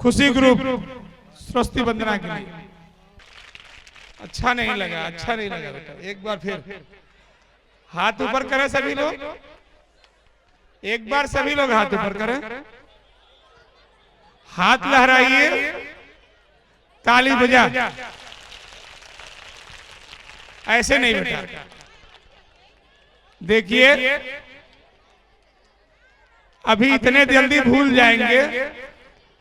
खुशी ग्रुप स्वस्ति वंदना के लिए। अच्छा नहीं लगा, अच्छा नहीं लगा बेटा। एक बार फिर हाथ ऊपर करें सभी लोग, एक बार सभी लोग हाथ ऊपर करें, हाथ लहराइए, ताली बजा। ऐसे नहीं बेटा, देखिए अभी इतने जल्दी भूल जाएंगे।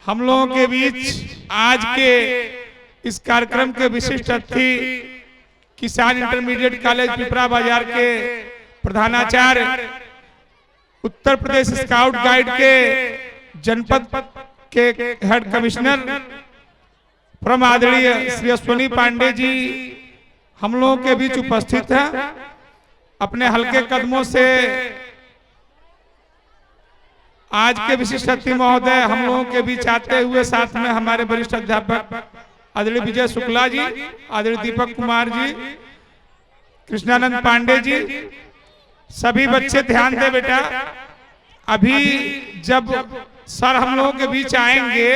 हम लोगों के बीच आज के इस कार्यक्रम के विशिष्ट अतिथि किसान इंटरमीडिएट कॉलेज पिपरा बाजार के प्रधानाचार्य, उत्तर प्रदेश स्काउट गाइड के जनपद के हेड कमिश्नर परम आदरणीय श्री अश्विनी पांडे जी हम लोगों के बीच उपस्थित हैं। अपने हल्के कदमों से आज के विशिष्ट अतिथि महोदय हम लोगों के बीच आते हुए साथ में हमारे वरिष्ठ अध्यापक आदरणीय विजय शुक्ला जी, आदरणीय दीपक कुमार जी, कृष्णानंद पांडे जी, सभी बच्चे ध्यान दे बेटा। अभी जब सर हम लोगों के बीच आएंगे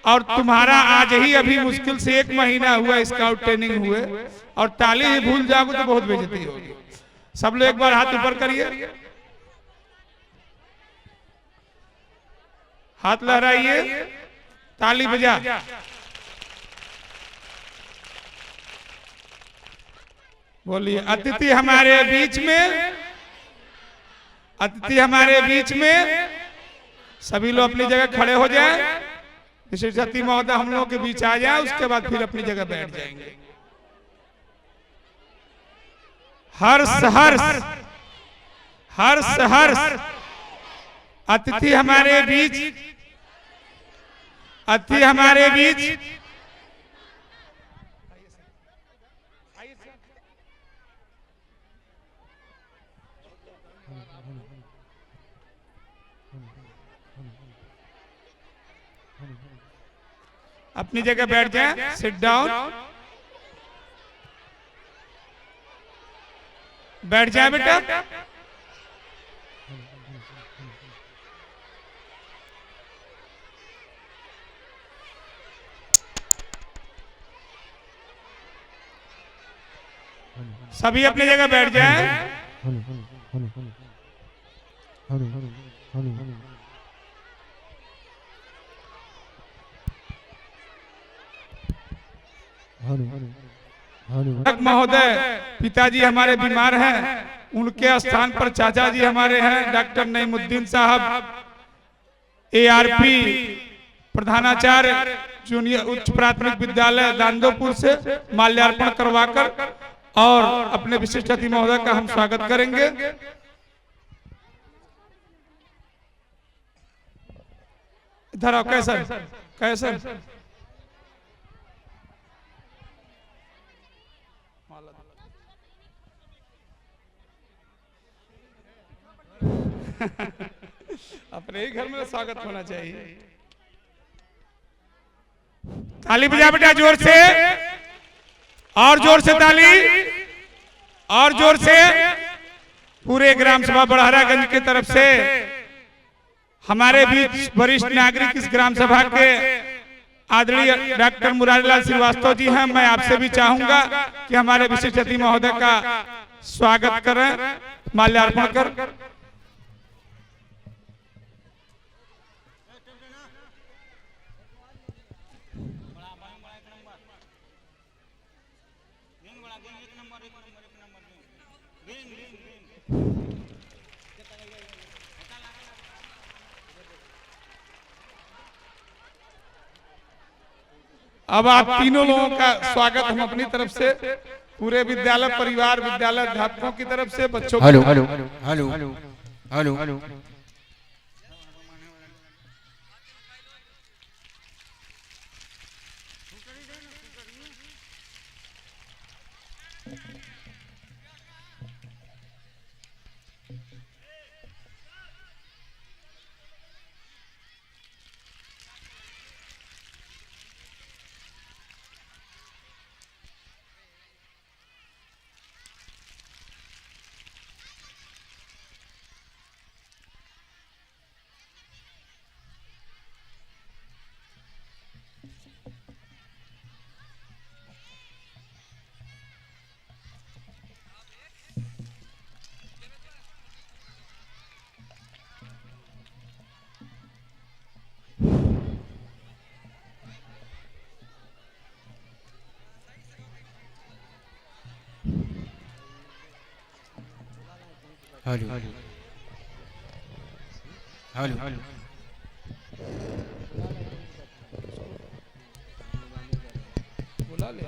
और तुम्हारा आज ही अभी मुश्किल से 1 महीना हुआ स्काउट ट्रेनिंग हुए और ताली ही भूल जाओगे तो बहुत बेइज्जती होगी। सब लोग एक बार हाथ ऊपर करिए, हाथ लहराइए, ताली बजा। बोलिए अतिथि हमारे बीच में, अतिथि हमारे बीच में। सभी लोग अपनी जगह खड़े हो जाएं। विशिष्ट अतिथि महोदय हम लोगों के बीच आ जाए, उसके बाद फिर अपनी जगह बैठ जाएंगे। हर्ष हर्ष हर्ष हर्ष। अतिथि हमारे बीच, अतिथि हमारे बीच। अपनी जगह बैठ जाएं, सिट डाउन, बैठ जाए बेटा। सभी अपनी जगह बैठ जाएं। महोदय पिताजी हमारे बीमार हैं, उनके स्थान पर चाचा जी हमारे हैं डॉक्टर नईमुद्दीन साहब, ARP प्रधानाचार्य जूनियर उच्च प्राथमिक विद्यालय दांदोपुर से माल्यार्पण करवाकर और अपने विशिष्ट अतिथि महोदय का हम स्वागत करेंगे। इधर आओ। कैसर कैसर अपने ही घर में स्वागत होना चाहिए। ताली बजा बेटा जोर से, और जोर से ताली, और जोर से। पूरे ग्राम सभा बड़हरागंज की तरफ से हमारे बीच वरिष्ठ नागरिक इस ग्राम सभा के आदरणीय डॉक्टर मुरारीलाल श्रीवास्तव जी हैं। मैं आपसे भी चाहूंगा कि हमारे विशिष्ट अतिथि महोदय का स्वागत करें माल्यार्पण कर। अब आप तीनों लोगों का स्वागत हम अपनी तरफ से, पूरे विद्यालय परिवार, विद्यालय अध्यापकों की तरफ से, बच्चों की hello hello hello hello hello. Hello hello hello बुला ले